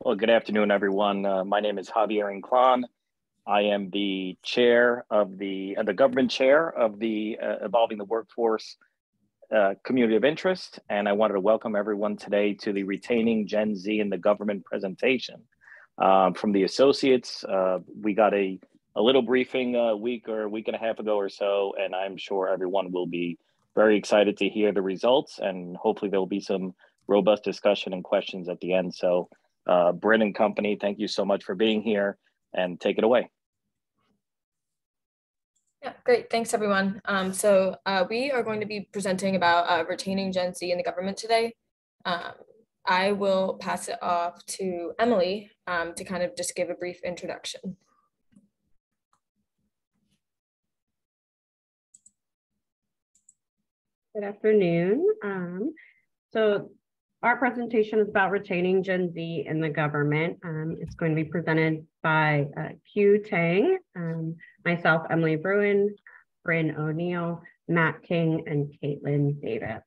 Well, good afternoon, everyone. My name is Javier Inclán. I am the chair of the government chair of the Evolving the Workforce Community of Interest, and I wanted to welcome everyone today to the Retaining Gen Z in the Government presentation. From the associates, we got a little briefing a week and a half ago or so, and I'm sure everyone will be very excited to hear the results, and hopefully there will be some robust discussion and questions at the end. So Bryn and company, thank you so much for being here, and take it away. Yeah, great. Thanks, everyone. We are going to be presenting about retaining Gen Z in the government today. I will pass it off to Emily to kind of just give a brief introduction. Good afternoon. So our presentation is about retaining Gen Z in the government. It's going to be presented by Q Tang, myself, Emily Bruin, Bryn O'Neill, Matt King, and Caitlin Davis.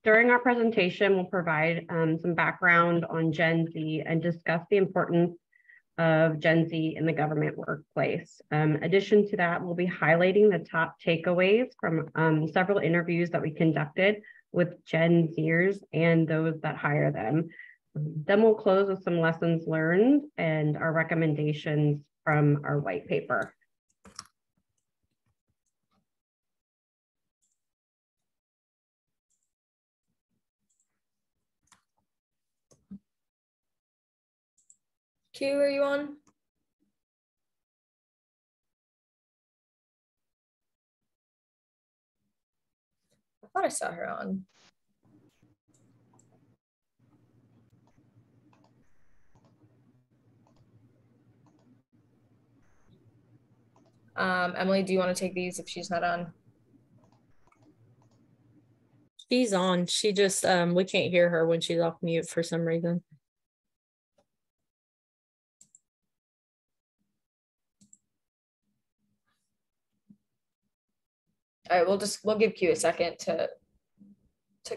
During our presentation, we'll provide some background on Gen Z and discuss the importance of Gen Z in the government workplace. Addition to that, we'll be highlighting the top takeaways from several interviews that we conducted with Gen Zers and those that hire them. Then we'll close with some lessons learned and our recommendations from our white paper. Q, are you on? I thought I saw her on. Emily, do you want to take these if she's not on? She's on. She just, we can't hear her when she's off mute for some reason. All right, we'll give Q a second to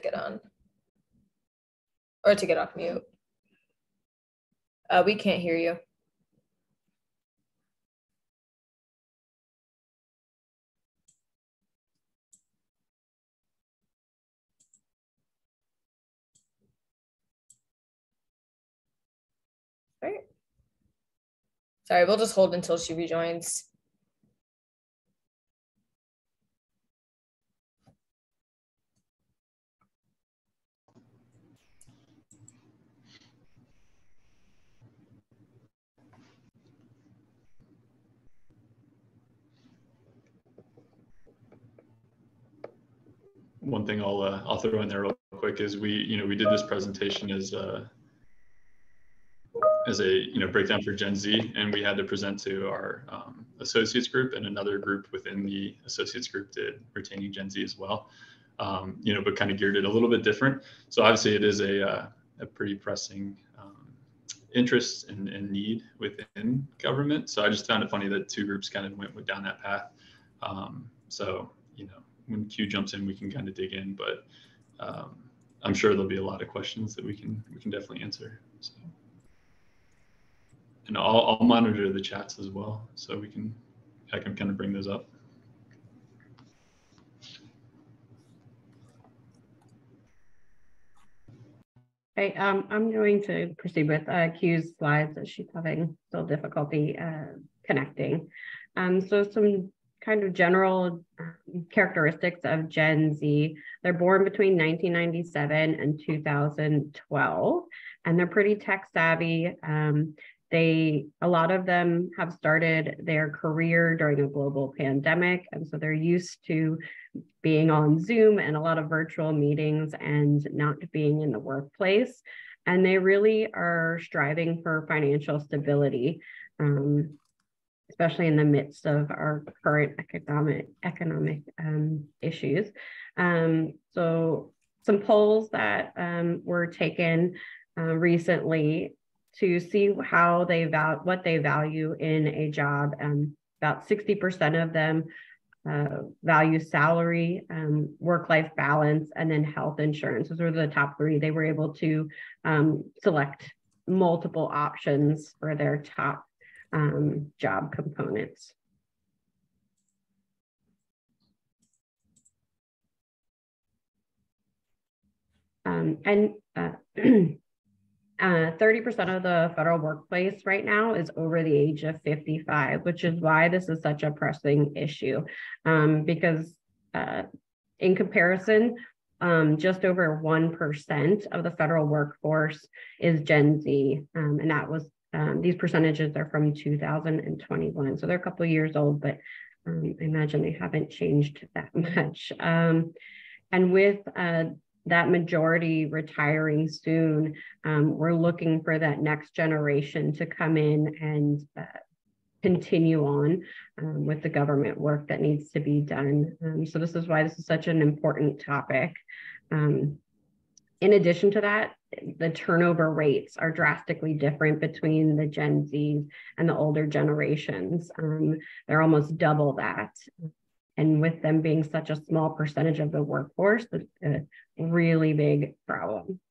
get on or to get off mute. We can't hear you. All right. Sorry, we'll just hold until she rejoins. One thing I'll throw in there real quick is we did this presentation as a breakdown for Gen Z, and we had to present to our associates group, and another group within the associates group did retaining Gen Z as well. But kind of geared it a little bit different. So obviously it is a pretty pressing interest and need within government. So I just found it funny that two groups kind of went down that path. So when Q jumps in, we can kind of dig in, but I'm sure there'll be a lot of questions that we can definitely answer. So, and I'll monitor the chats as well, so I can kind of bring those up. Okay, I'm going to proceed with Q's slides as she's having still difficulty connecting. So some kind of general characteristics of Gen Z. They're born between 1997 and 2012, and they're pretty tech savvy. A lot of them have started their career during a global pandemic, and so they're used to being on Zoom and a lot of virtual meetings and not being in the workplace. And they really are striving for financial stability, especially in the midst of our current economic issues. So some polls that were taken recently to see how what they value in a job. About 60% of them value salary, work-life balance, and then health insurance. Those were the top three. They were able to select multiple options for their top job components. And 30% of the federal workplace right now is over the age of 55, which is why this is such a pressing issue. Because in comparison, just over 1% of the federal workforce is Gen Z. And that was, these percentages are from 2021. So they're a couple of years old, but I imagine they haven't changed that much. And with that majority retiring soon, we're looking for that next generation to come in and continue on with the government work that needs to be done. So this is why this is such an important topic. In addition to that, the turnover rates are drastically different between the Gen Zs and the older generations. They're almost double that. And with them being such a small percentage of the workforce, it's a really big problem.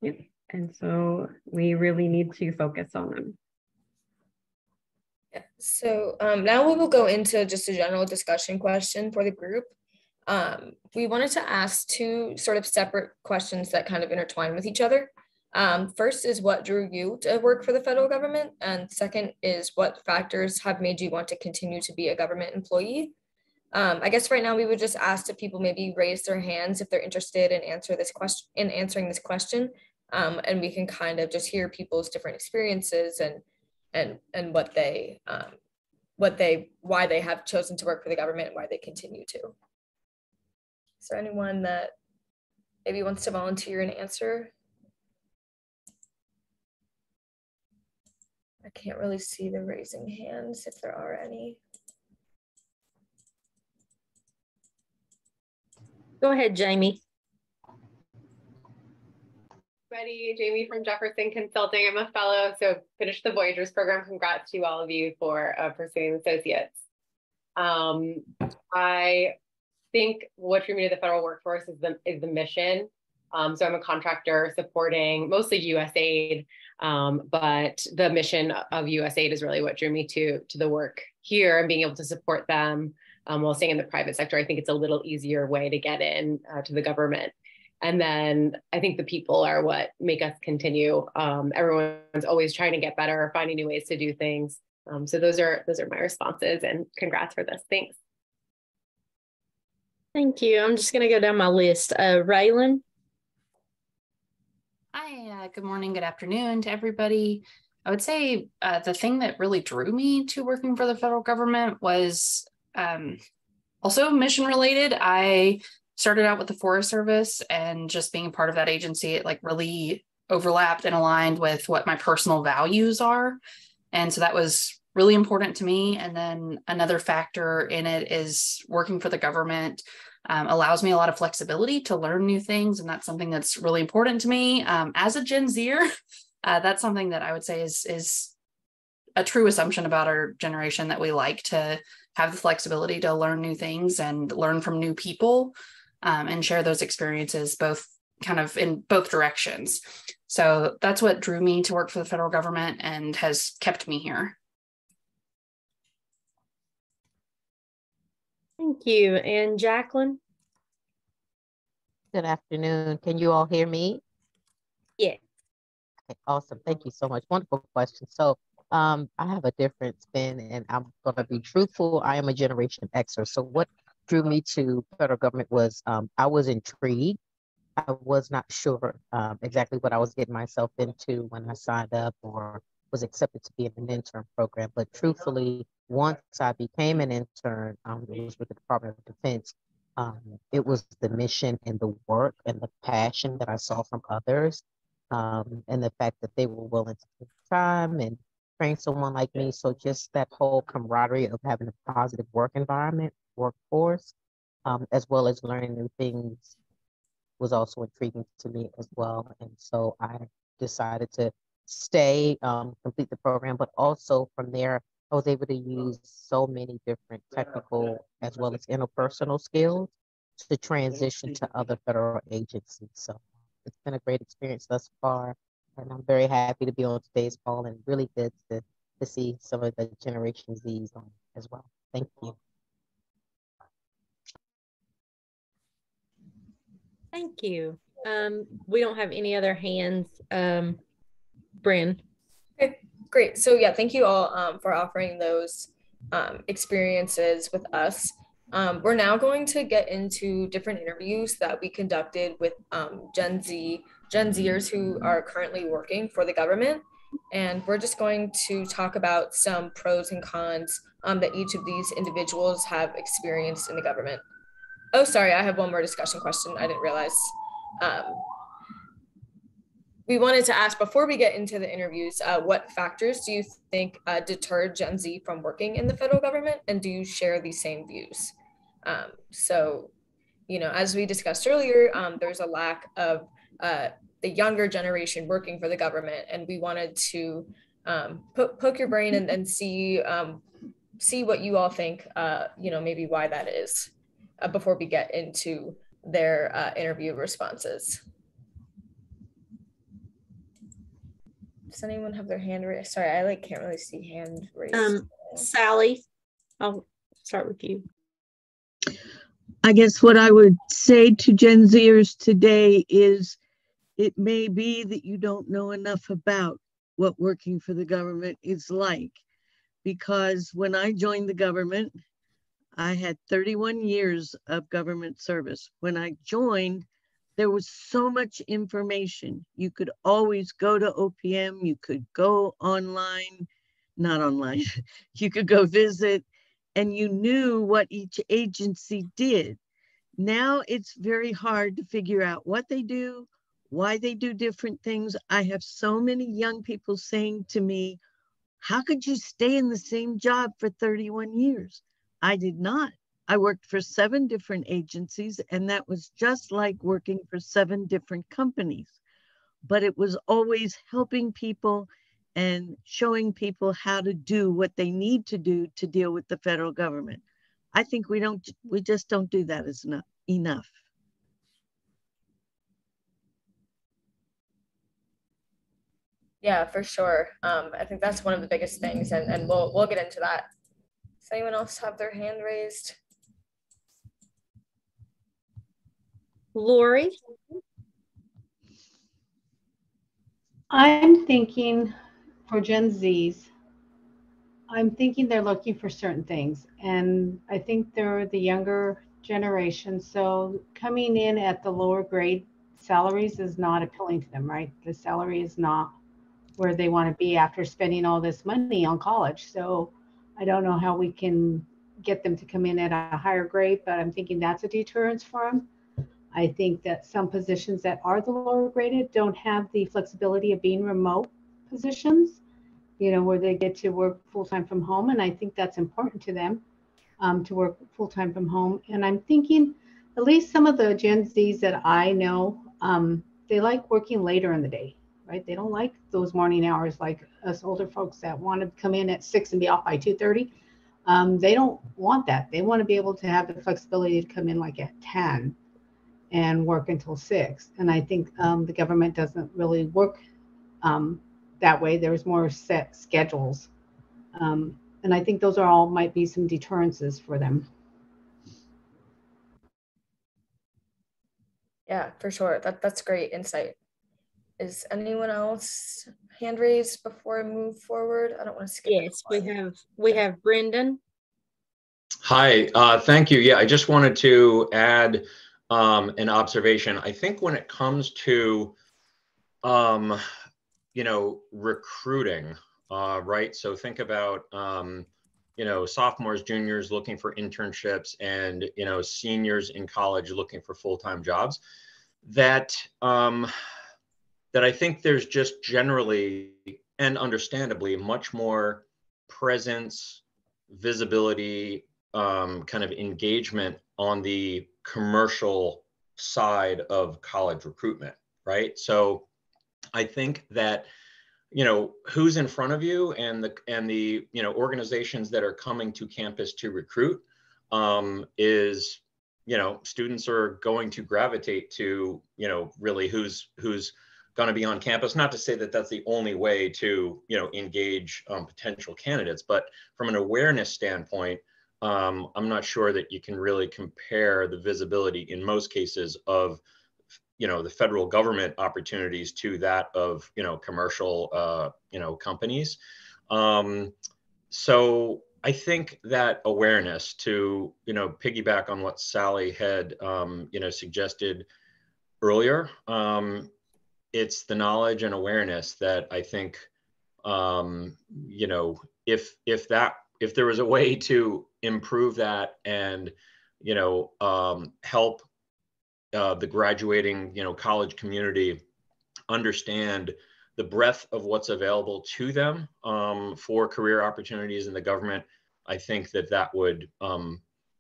Yeah. And so we really need to focus on them. Yeah. So now we will go into just a general discussion question for the group. We wanted to ask two sort of separate questions that kind of intertwine with each other. First is what drew you to work for the federal government? And second is what factors have made you want to continue to be a government employee? I guess right now we would just ask if people maybe raise their hands if they're interested in answering this question. And we can kind of just hear people's different experiences and why they have chosen to work for the government and why they continue to. Is there anyone that maybe wants to volunteer and answer? I can't really see the raising hands if there are any. Go ahead, Jamie. Ready, Jamie from Jefferson Consulting. I'm a fellow, so finished the Voyagers program. Congrats to all of you for pursuing associates. I think what drew me to the federal workforce is the mission. So I'm a contractor supporting mostly USAID, but the mission of USAID is really what drew me to the work here and being able to support them while staying in the private sector. I think it's a little easier way to get in to the government. And then I think the people are what make us continue. Everyone's always trying to get better, finding new ways to do things. So those are my responses, and congrats for this. Thanks. Thank you. I'm just going to go down my list. Raylan. Hi, good morning, good afternoon to everybody. I would say the thing that really drew me to working for the federal government was also mission related. I started out with the Forest Service, and just being part of that agency, it like really overlapped and aligned with what my personal values are. And so that was really important to me. And then another factor in it is working for the government allows me a lot of flexibility to learn new things. And that's something that's really important to me. As a Gen Zer, that's something that I would say is a true assumption about our generation, that we like to have the flexibility to learn new things and learn from new people and share those experiences both kind of in both directions. So that's what drew me to work for the federal government and has kept me here. Thank you. And Jacqueline? Good afternoon. Can you all hear me? Yeah. Okay, awesome. Thank you so much. Wonderful question. So I have a different spin, and I'm going to be truthful. I am a Generation Xer. So what drew me to federal government was I was intrigued. I was not sure exactly what I was getting myself into when I signed up or was accepted to be in an intern program. But truthfully, once I became an intern, it was with the Department of Defense. It was the mission and the work and the passion that I saw from others, and the fact that they were willing to take time and train someone like me. So just that whole camaraderie of having a positive work environment, workforce, as well as learning new things, was also intriguing to me as well. And so I decided to stay, complete the program, but also from there, I was able to use so many different technical as well as interpersonal skills to transition to other federal agencies. So it's been a great experience thus far. And I'm very happy to be on today's call and really good to see some of the Generation Zs on as well. Thank you. Thank you. We don't have any other hands. Bryn. Okay, great. So yeah, thank you all for offering those experiences with us. We're now going to get into different interviews that we conducted with Gen Zers who are currently working for the government. And we're just going to talk about some pros and cons that each of these individuals have experienced in the government. Oh, sorry, I have one more discussion question. I didn't realize. We wanted to ask before we get into the interviews, what factors do you think deter Gen Z from working in the federal government? And do you share these same views? So, you know, as we discussed earlier, there's a lack of the younger generation working for the government. And we wanted to poke your brain and see what you all think, you know, maybe why that is before we get into their interview responses. Does anyone have their hand raised? Sorry, I can't really see hand raised. Sally, I'll start with you. I guess what I would say to Gen Zers today is it may be that you don't know enough about what working for the government is like, because when I joined the government, I had 31 years of government service. When I joined, there was so much information. You could always go to OPM, you could go online, not online, you could go visit, and you knew what each agency did. Now it's very hard to figure out what they do, why they do different things. I have so many young people saying to me, how could you stay in the same job for 31 years? I did not. I worked for 7 different agencies, and that was just like working for 7 different companies. But it was always helping people and showing people how to do what they need to do to deal with the federal government. I think we just don't do that enough. Yeah, for sure. I think that's one of the biggest things, and we'll get into that. Does anyone else have their hand raised? Lori? I'm thinking for Gen Zs, I'm thinking they're looking for certain things. And I think they're the younger generation. So coming in at the lower grade salaries is not appealing to them, right? The salary is not where they want to be after spending all this money on college. So I don't know how we can get them to come in at a higher grade, but I'm thinking that's a deterrence for them. I think that some positions that are the lower graded don't have the flexibility of being remote positions, you know, where they get to work full-time from home. And I think that's important to them, to work full-time from home. And I'm thinking at least some of the Gen Zs that I know, they like working later in the day, right? They don't like those morning hours like us older folks that want to come in at 6 and be off by 2:30. They don't want that. They want to be able to have the flexibility to come in like at 10 and work until 6. And I think the government doesn't really work that way. There's more set schedules. And I think those are all might be some deterrences for them. Yeah, for sure. That's great insight. Is anyone else hand raised before I move forward? I don't want to skip. Yes, we have Brendan. Hi, thank you. Yeah, I just wanted to add an observation. I think when it comes to, you know, recruiting, right? So think about, you know, sophomores, juniors looking for internships and, you know, seniors in college looking for full-time jobs. That I think there's just generally and understandably much more presence, visibility, kind of engagement on the commercial side of college recruitment, right? So I think that, you know, who's in front of you and the you know, organizations that are coming to campus to recruit is, you know, students are going to gravitate to, you know, really who's going to be on campus. Not to say that that's the only way to, you know, engage potential candidates, but from an awareness standpoint, I'm not sure that you can really compare the visibility in most cases of, you know, the federal government opportunities to that of, you know, commercial, you know, companies. So I think that awareness, to, you know, piggyback on what Sally had, you know, suggested earlier, it's the knowledge and awareness that I think, you know, if there was a way to improve that and, you know, help the graduating, you know, college community understand the breadth of what's available to them for career opportunities in the government, I think that that would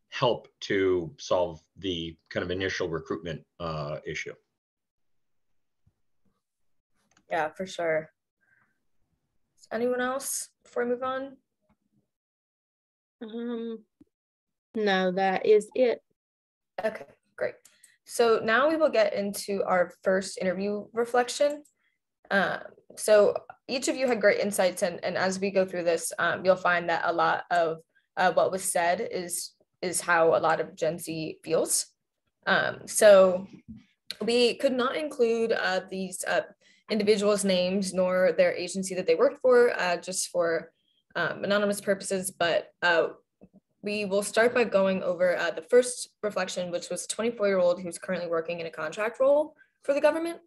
help to solve the kind of initial recruitment issue. Yeah, for sure. Anyone else before we move on? No, that is it. Okay, great. So now we will get into our first interview reflection. So each of you had great insights, and as we go through this, you'll find that a lot of what was said is how a lot of Gen Z feels. So we could not include these individuals' names nor their agency that they worked for, just for anonymous purposes, but we will start by going over the first reflection, which was a 24-year-old who's currently working in a contract role for the government.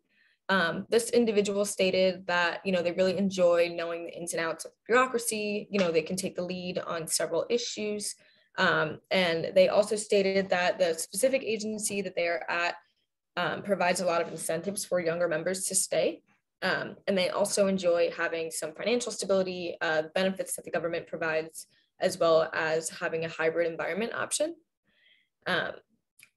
This individual stated that, you know, they really enjoy knowing the ins and outs of bureaucracy. You know, they can take the lead on several issues. And they also stated that the specific agency that they are at provides a lot of incentives for younger members to stay. And they also enjoy having some financial stability, benefits that the government provides, as well as having a hybrid environment option.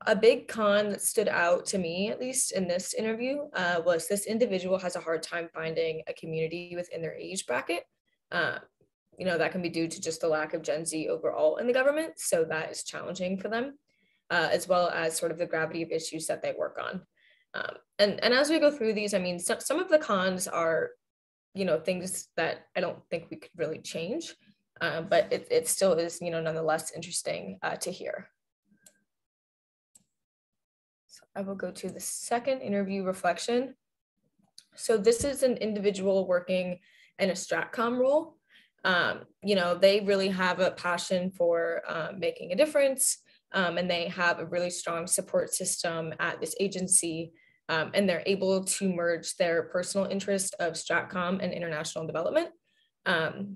A big con that stood out to me, at least in this interview, was this individual has a hard time finding a community within their age bracket. You know, that can be due to just the lack of Gen Z overall in the government. So that is challenging for them, as well as sort of the gravity of issues that they work on. And as we go through these, I mean, some of the cons are, you know, things that I don't think we could really change, but it still is, you know, nonetheless interesting to hear. So I will go to the second interview reflection. So this is an individual working in a StratCom role. You know, they really have a passion for making a difference, and they have a really strong support system at this agency, and they're able to merge their personal interest of StratCom and international development.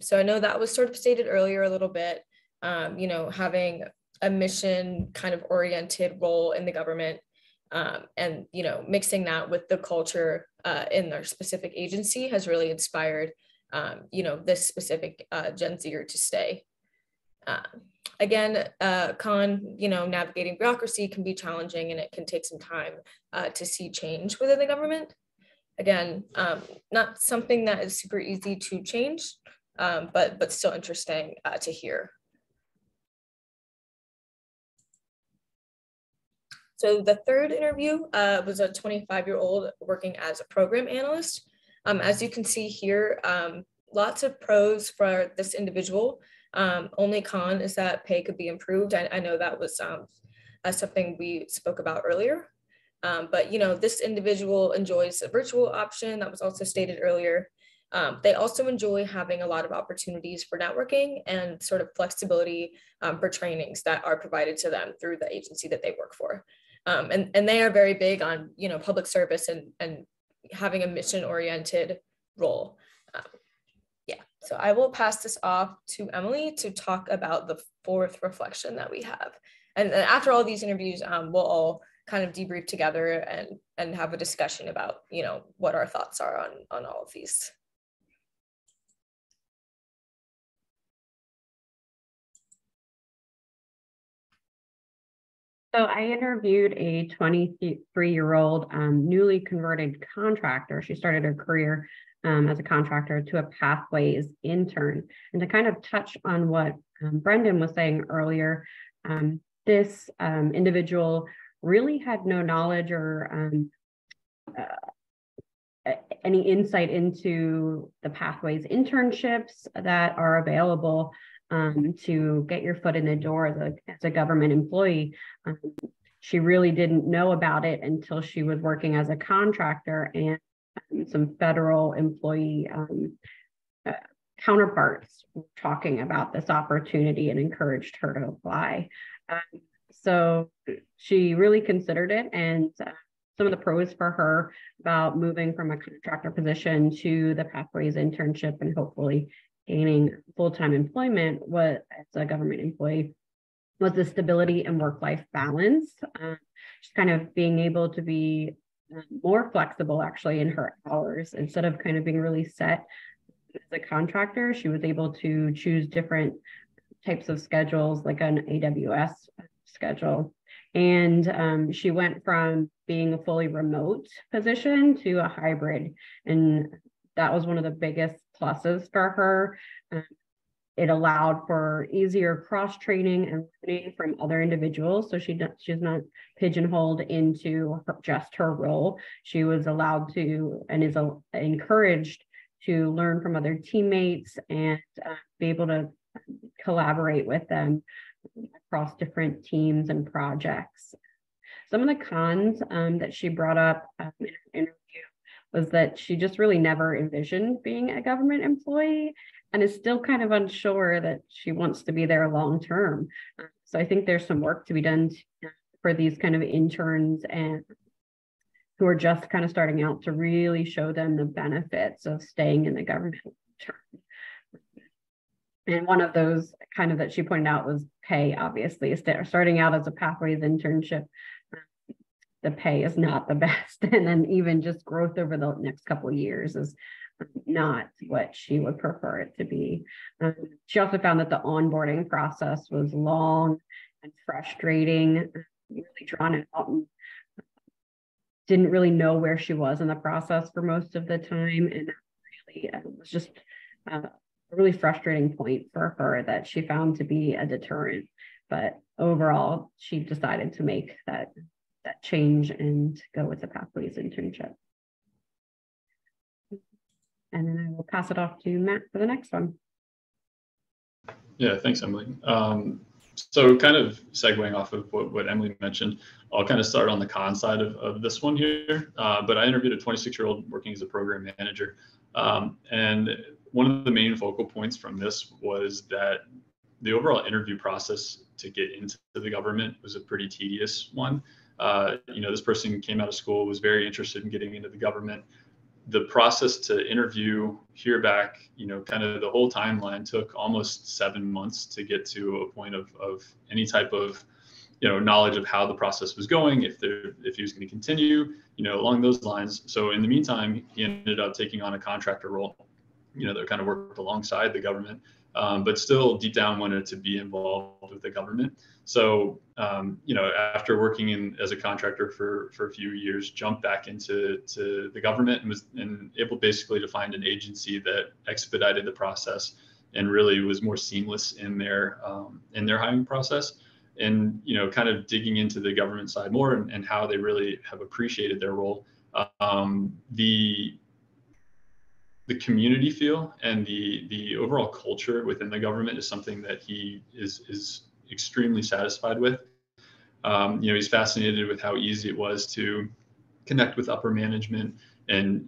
So I know that was sort of stated earlier a little bit, you know, having a mission kind of oriented role in the government, and, you know, mixing that with the culture in their specific agency has really inspired, you know, this specific Gen Zer to stay. Again, con, you know, navigating bureaucracy can be challenging, and it can take some time to see change within the government. Again, not something that is super easy to change, but still interesting to hear. So the third interview was a 25-year-old working as a program analyst. As you can see here, lots of pros for this individual. Only con is that pay could be improved. I know that was something we spoke about earlier. But, you know, this individual enjoys a virtual option that was also stated earlier. They also enjoy having a lot of opportunities for networking and sort of flexibility for trainings that are provided to them through the agency that they work for. And they are very big on, you know, public service and having a mission-oriented role. Yeah, so I will pass this off to Emily to talk about the fourth reflection that we have. And after all these interviews, we'll all kind of debrief together and have a discussion about, you know, what our thoughts are on all of these. So I interviewed a 23-year-old newly converted contractor. She started her career as a contractor to a pathways intern. And to kind of touch on what Brendan was saying earlier, this individual really had no knowledge or any insight into the pathways internships that are available to get your foot in the door as a government employee. She really didn't know about it until she was working as a contractor, and some federal employee counterparts were talking about this opportunity and encouraged her to apply. So she really considered it, and some of the pros for her about moving from a contractor position to the Pathways internship and hopefully gaining full-time employment as a government employee was the stability and work-life balance. Just kind of being able to be more flexible actually in her hours instead of kind of being really set as a contractor. She was able to choose different types of schedules, like an AWS schedule. And she went from being a fully remote position to a hybrid. And that was one of the biggest pluses for her. It allowed for easier cross-training and learning from other individuals. So she's not pigeonholed into just her role. She was allowed to and is encouraged to learn from other teammates and be able to collaborate with them across different teams and projects. Some of the cons that she brought up in her interview was that she just really never envisioned being a government employee and is still kind of unsure that she wants to be there long term. So I think there's some work to be done for these kind of interns and who are just kind of starting out to really show them the benefits of staying in the government term. And one of those kind of that she pointed out was pay, obviously. Starting out as a Pathways internship, the pay is not the best. And then even just growth over the next couple of years is not what she would prefer it to be. She also found that the onboarding process was long and frustrating, really drawn out, and didn't really know where she was in the process for most of the time. And that really was just a really frustrating point for her that she found to be a deterrent. But overall, she decided to make that change and go with the Pathways internship. And then I will pass it off to Matt for the next one. Yeah, thanks, Emily. So kind of segueing off of what Emily mentioned, I'll kind of start on the con side of this one here. But I interviewed a 26-year-old working as a program manager. And one of the main focal points from this was that the overall interview process to get into the government was a pretty tedious one. This person came out of school, was very interested in getting into the government. The process to interview, hear back, kind of the whole timeline took almost 7 months to get to a point of any type of, knowledge of how the process was going, if he was going to continue, along those lines. So in the meantime, he ended up taking on a contractor role, that kind of worked alongside the government, but still deep down wanted to be involved with the government. So, after working as a contractor for a few years, jumped back into the government and was able basically to find an agency that expedited the process and really was more seamless in their hiring process. And, kind of digging into the government side more and how they really have appreciated their role. The community feel and the overall culture within the government is something that he is extremely satisfied with. He's fascinated with how easy it was to connect with upper management and,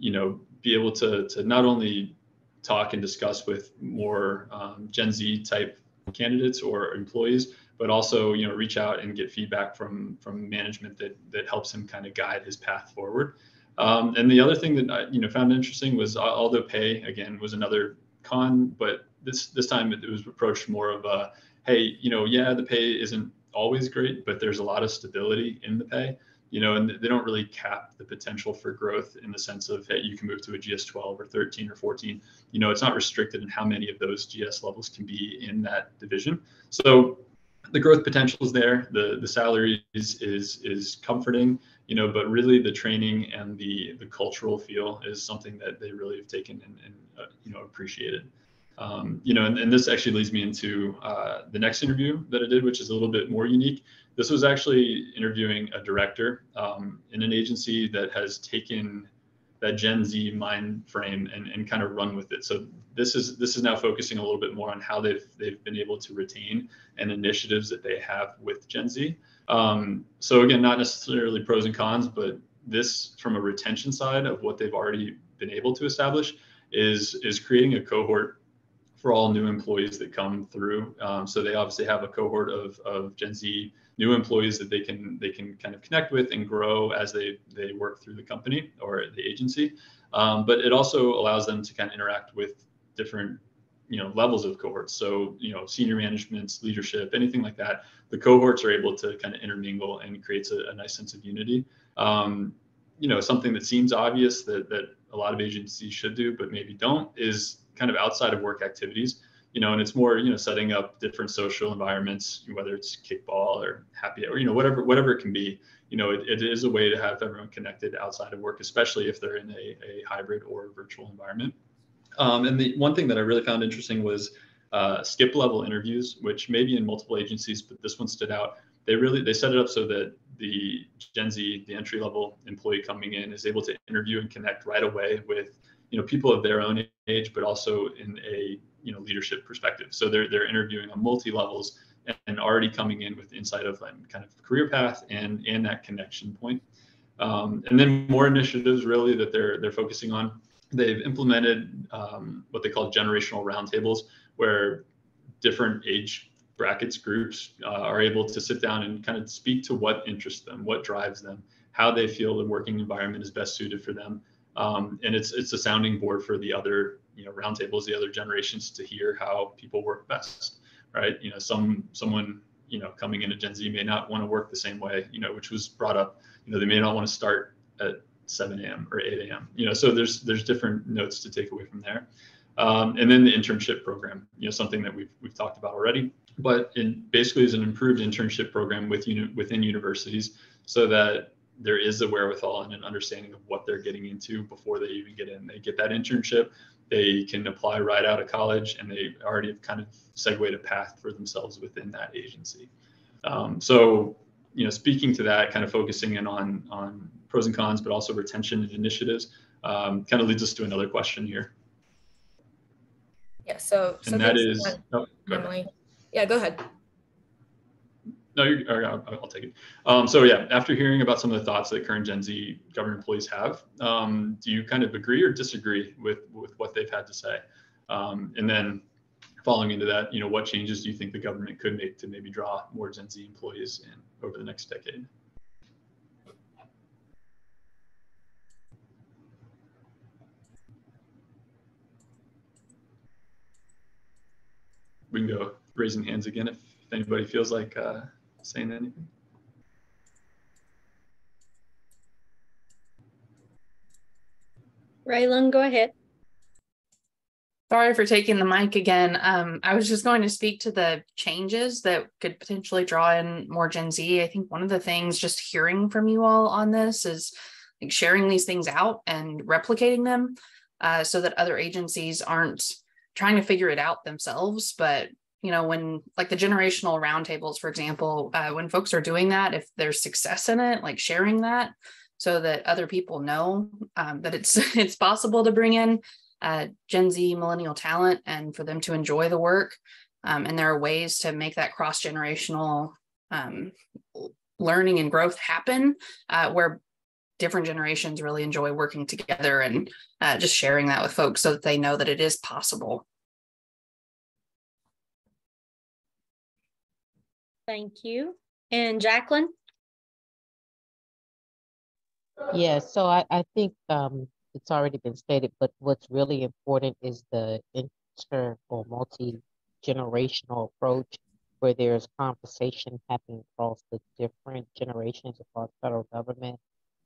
be able to not only talk and discuss with more Gen Z type candidates or employees, but also, reach out and get feedback from management that helps him kind of guide his path forward. And the other thing that I found interesting was, although pay again was another con, but this time it was approached more of a, hey, the pay isn't always great, but there's a lot of stability in the pay, and they don't really cap the potential for growth in the sense of, hey, you can move to a GS 12 or 13 or 14. It's not restricted in how many of those GS levels can be in that division. So the growth potential is there. The salary is comforting, but really the training and the cultural feel is something that they really have taken and appreciated. And this actually leads me into the next interview that I did, which is a little bit more unique. This was actually interviewing a director in an agency that has taken that Gen Z mind frame and kind of run with it. So this is now focusing a little bit more on how they've been able to retain and initiatives that they have with Gen Z. So again, not necessarily pros and cons, but this from a retention side of what they've already been able to establish is creating a cohort for all new employees that come through. So they obviously have a cohort of Gen Z new employees that they can kind of connect with and grow as they work through the company or the agency. But it also allows them to kind of interact with different levels of cohorts. So senior management, leadership, anything like that. The cohorts are able to kind of intermingle and creates a nice sense of unity. Something that seems obvious that a lot of agencies should do, but maybe don't, is kind of outside of work activities, and it's more, setting up different social environments, whether it's kickball or happy hour, whatever it can be, it is a way to have everyone connected outside of work, especially if they're in a hybrid or virtual environment. And the one thing that I really found interesting was skip level interviews, which may be in multiple agencies, but this one stood out. They set it up so that the Gen Z, the entry level employee coming in, is able to interview and connect right away with people of their own age, but also in a leadership perspective. So they're interviewing on multi levels and already coming in with insight of kind of career path and that connection point. And then more initiatives really that they're focusing on. They've implemented what they call generational roundtables, where different age brackets groups are able to sit down and kind of speak to what interests them, what drives them, how they feel the working environment is best suited for them. And it's a sounding board for the other roundtables, the other generations, to hear how people work best, right? Someone coming into Gen Z may not want to work the same way, which was brought up. They may not want to start at 7 a.m. or 8 a.m. So there's different notes to take away from there. And then the internship program, something that we've talked about already, but it basically is an improved internship program within universities, so that there is a wherewithal and an understanding of what they're getting into before they even get in. They get that internship, they can apply right out of college, and they already have kind of segued a path for themselves within that agency. So, speaking to that, kind of focusing in on pros and cons, but also retention and initiatives, kind of leads us to another question here. Yeah, so that is, Emily. Yeah, go ahead. No, I'll take it. So yeah, after hearing about some of the thoughts that current Gen Z government employees have, do you kind of agree or disagree with what they've had to say? And then following into that, what changes do you think the government could make to maybe draw more Gen Z employees in over the next decade? We can go raising hands again if anybody feels like saying anything. Raylan, go ahead. Sorry for taking the mic again. I was just going to speak to the changes that could potentially draw in more Gen Z. I think one of the things, just hearing from you all on this, is like sharing these things out and replicating them so that other agencies aren't trying to figure it out themselves. But, when like the generational roundtables, for example, when folks are doing that, if there's success in it, like sharing that so that other people know that it's possible to bring in Gen Z millennial talent and for them to enjoy the work. And there are ways to make that cross-generational learning and growth happen where different generations really enjoy working together, and just sharing that with folks so that they know that it is possible. Thank you. And Jacqueline? Yeah, so I think it's already been stated, but what's really important is the inter or multi-generational approach, where there's conversation happening across the different generations across federal government.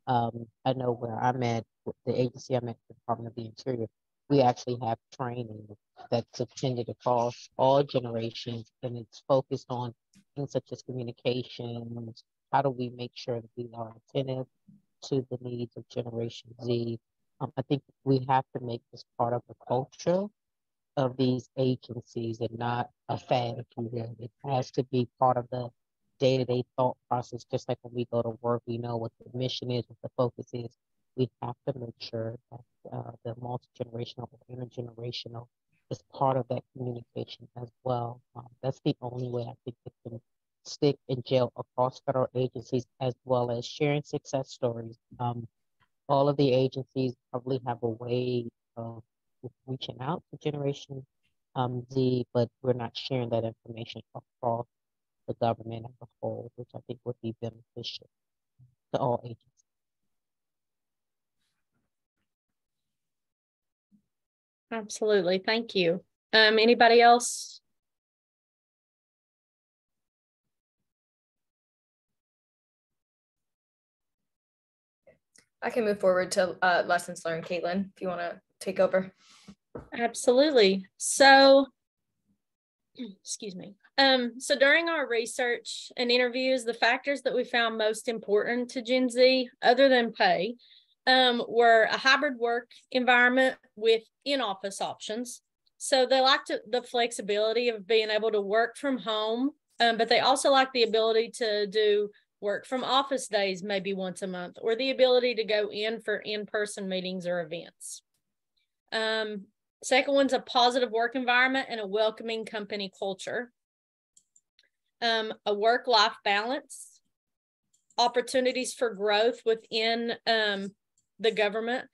I know where I'm at, the agency I'm at, the Department of the Interior, we actually have training that's attended across all generations, and it's focused on things such as communications. How do we make sure that we are attentive to the needs of Generation Z? I think we have to make this part of the culture of these agencies and not a fad, if you will. It has to be part of the day-to-day thought process, just like when we go to work, we know what the mission is, what the focus is. We have to make sure that the multi-generational or intergenerational is part of that communication as well. That's the only way I think it can stick and gel across federal agencies, as well as sharing success stories. All of the agencies probably have a way of reaching out to Generation Z, but we're not sharing that information across the government as a whole, which I think would be beneficial to all agencies. Absolutely. Thank you. Anybody else? I can move forward to lessons learned, Caitlin, if you want to take over. Absolutely. So, excuse me. So during our research and interviews, the factors that we found most important to Gen Z, other than pay, were a hybrid work environment with in-office options. So they liked the flexibility of being able to work from home, but they also like the ability to do work from office days maybe once a month, or the ability to go in for in-person meetings or events. Second one's a positive work environment and a welcoming company culture. A work-life balance, opportunities for growth within the government,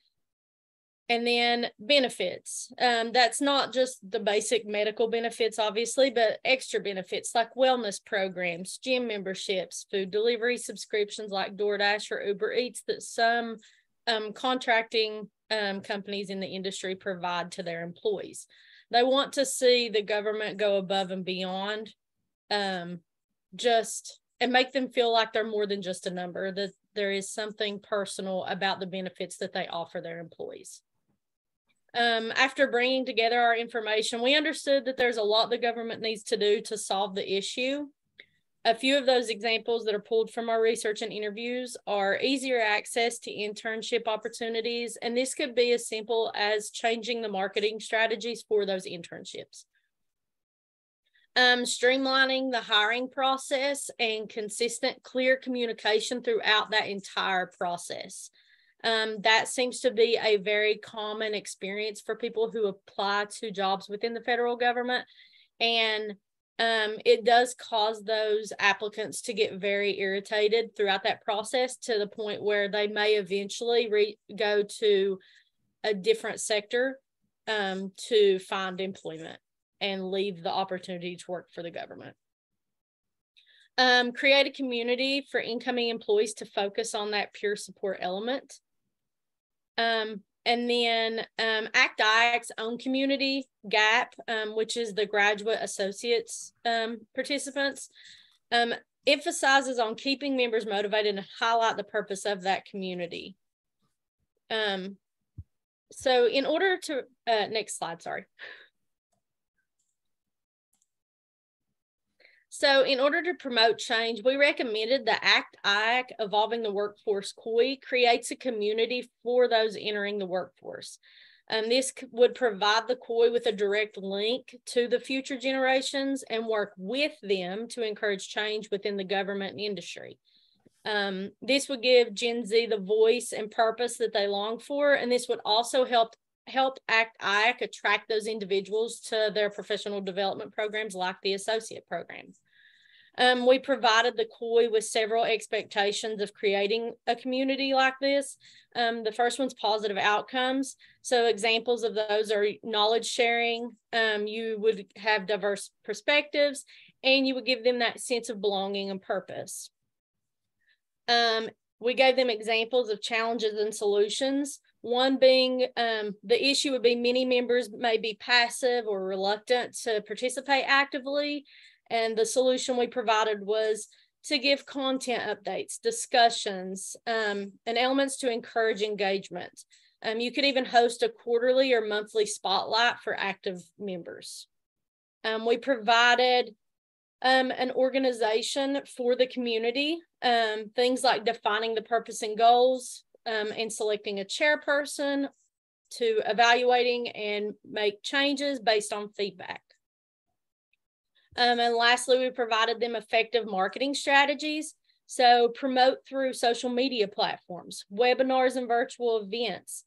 and then benefits. That's not just the basic medical benefits, obviously, but extra benefits like wellness programs, gym memberships, food delivery subscriptions like DoorDash or Uber Eats that some contracting companies in the industry provide to their employees. They want to see the government go above and beyond and make them feel like they're more than just a number, that there is something personal about the benefits that they offer their employees. After bringing together our information, we understood that there's a lot the government needs to do to solve the issue. A few of those examples that are pulled from our research and interviews are easier access to internship opportunities, and this could be as simple as changing the marketing strategies for those internships. Streamlining the hiring process and consistent, clear communication throughout that entire process. That seems to be a very common experience for people who apply to jobs within the federal government. And it does cause those applicants to get very irritated throughout that process, to the point where they may eventually go to a different sector to find employment and leave the opportunity to work for the government. Create a community for incoming employees to focus on that peer support element. And then ACT IAC's own community, GAP, which is the graduate associates participants, emphasizes on keeping members motivated and highlight the purpose of that community. So in order to, next slide, sorry. So in order to promote change, we recommended the ACT IAC Evolving the Workforce COI creates a community for those entering the workforce. This would provide the COI with a direct link to the future generations and work with them to encourage change within the government and industry. This would give Gen Z the voice and purpose that they long for, and this would also help ACT IAC attract those individuals to their professional development programs like the associate programs. We provided the COI with several expectations of creating a community like this. The first one's positive outcomes. So examples of those are knowledge sharing. You would have diverse perspectives, and you would give them that sense of belonging and purpose. We gave them examples of challenges and solutions. One being the issue would be many members may be passive or reluctant to participate actively. And the solution we provided was to give content updates, discussions, and elements to encourage engagement. You could even host a quarterly or monthly spotlight for active members. We provided an organization for the community. Things like defining the purpose and goals, and selecting a chairperson, to evaluating and make changes based on feedback. And lastly, we provided them effective marketing strategies. So promote through social media platforms, webinars and virtual events.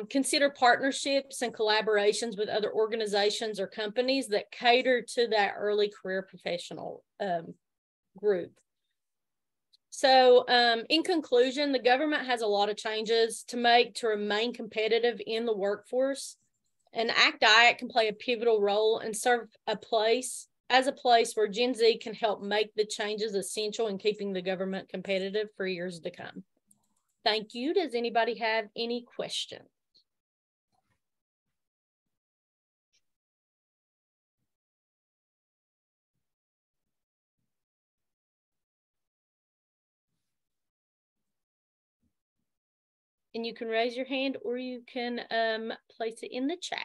Consider partnerships and collaborations with other organizations or companies that cater to that early career professional group. So in conclusion, the government has a lot of changes to make to remain competitive in the workforce. And ACT-IAC can play a pivotal role and serve as a place where Gen Z can help make the changes essential in keeping the government competitive for years to come. Thank you. Does anybody have any questions? And you can raise your hand or you can place it in the chat.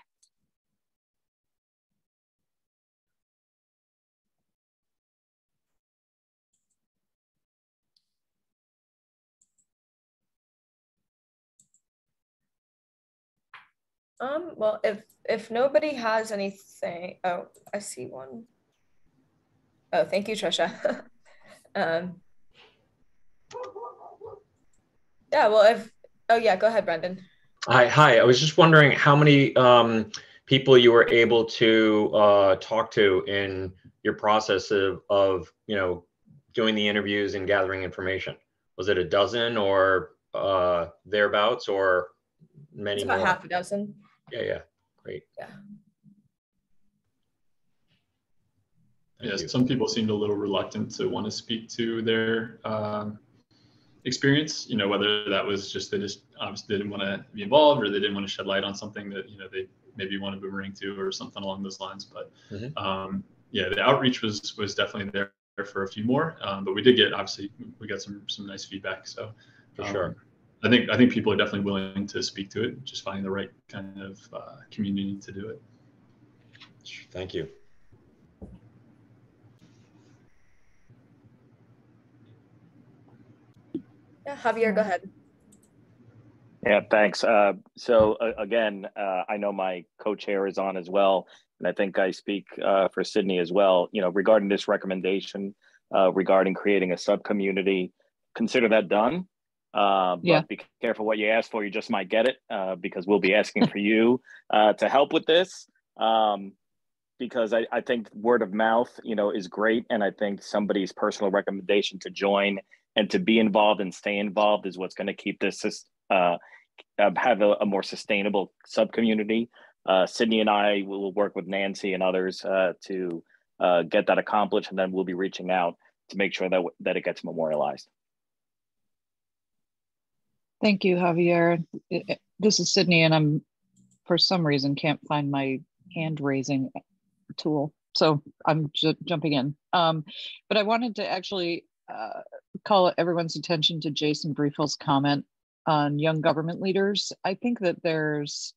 Well, if nobody has anything, oh, I see one. Oh, thank you, Trisha. Yeah, well, oh yeah, go ahead, Brendan. Hi. I was just wondering how many people you were able to talk to in your process of doing the interviews and gathering information. Was it a dozen or thereabouts, or many It's about more? half a dozen. Yeah, great. Yeah. Yeah, some people seemed a little reluctant to want to speak to their experience, whether that was just they just obviously didn't want to be involved, or they didn't want to shed light on something that they maybe want to boomerang to, or something along those lines. But yeah, the outreach was definitely there for a few more, but we did get, obviously we got some nice feedback. So for sure, I think people are definitely willing to speak to it, just finding the right kind of community to do it. Thank you. Yeah, Javier, go ahead. Yeah, thanks. So again, I know my co-chair is on as well, and I think I speak for Sydney as well. Regarding this recommendation, regarding creating a sub-community, consider that done. But be careful what you ask for. You just might get it, because we'll be asking for you to help with this. Because I think word of mouth, is great, and I think somebody's personal recommendation to join and to be involved and stay involved is what's going to keep this have a more sustainable sub-community. Sydney and I will work with Nancy and others to get that accomplished, and then we'll be reaching out to make sure that it gets memorialized. Thank you, Javier. This is Sydney, and I'm, for some reason, can't find my hand raising tool, so I'm just jumping in. But I wanted to actually call everyone's attention to Jason Briefels' comment on young government leaders. I think that there's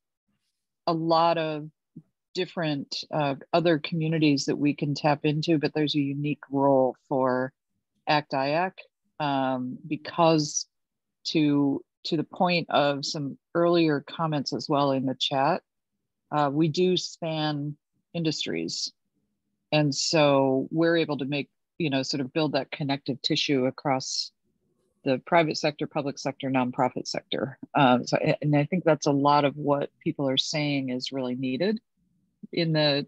a lot of different other communities that we can tap into, but there's a unique role for ACT-IAC because to the point of some earlier comments as well in the chat, we do span industries. And so we're able to make, sort of build that connective tissue across the private sector, public sector, nonprofit sector. And I think that's a lot of what people are saying is really needed. In the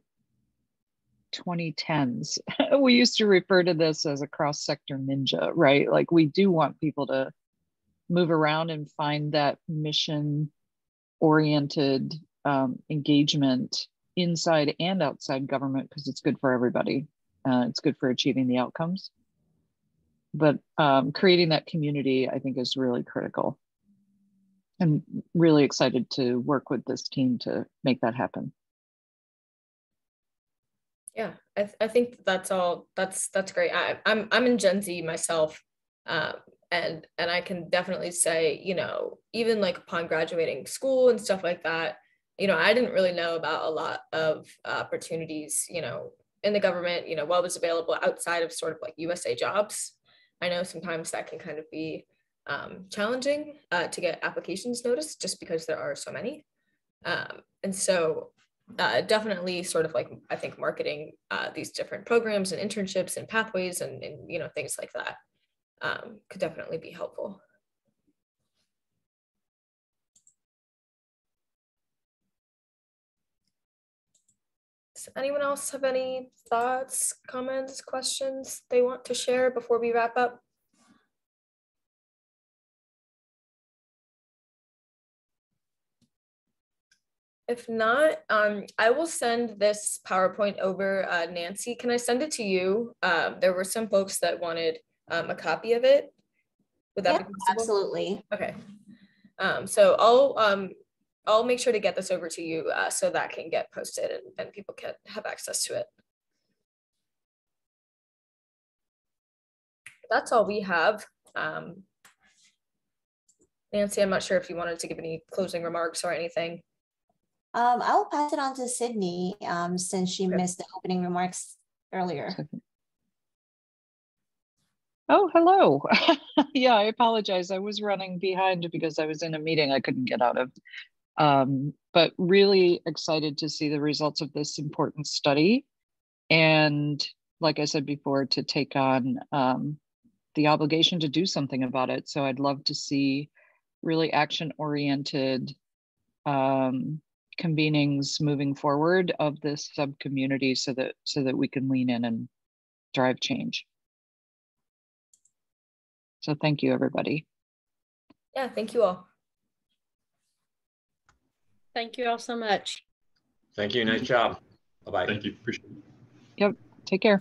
2010s, we used to refer to this as a cross-sector ninja, right? Like, we do want people to move around and find that mission-oriented engagement inside and outside government, because it's good for everybody. It's good for achieving the outcomes. But creating that community, I think, is really critical. I'm really excited to work with this team to make that happen. Yeah, I think that's all. That's great. I'm in Gen Z myself, and I can definitely say, even like upon graduating school and stuff like that, I didn't really know about a lot of opportunities, in the government, you know, what was available outside of sort of like USA jobs. I know sometimes that can kind of be challenging to get applications noticed just because there are so many. And so definitely sort of like, I think marketing these different programs and internships and pathways and you know, things like that could definitely be helpful. Does anyone else have any thoughts, comments, questions they want to share before we wrap up? If not, I will send this PowerPoint over. Nancy, can I send it to you? There were some folks that wanted a copy of it. Would that be possible? Absolutely. Okay. So I'll make sure to get this over to you so that can get posted and people can have access to it. That's all we have. Nancy, I'm not sure if you wanted to give any closing remarks or anything. I will pass it on to Sydney since she missed the opening remarks earlier. Oh, hello. Yeah, I apologize. I was running behind because I was in a meeting I couldn't get out of. But really excited to see the results of this important study. And like I said before, to take on the obligation to do something about it. So I'd love to see really action-oriented convenings moving forward of this sub-community so that we can lean in and drive change. So thank you, everybody. Yeah, thank you all. Thank you all so much. Thank you. Nice job. Bye-bye. Thank you. Appreciate it. Yep. Take care.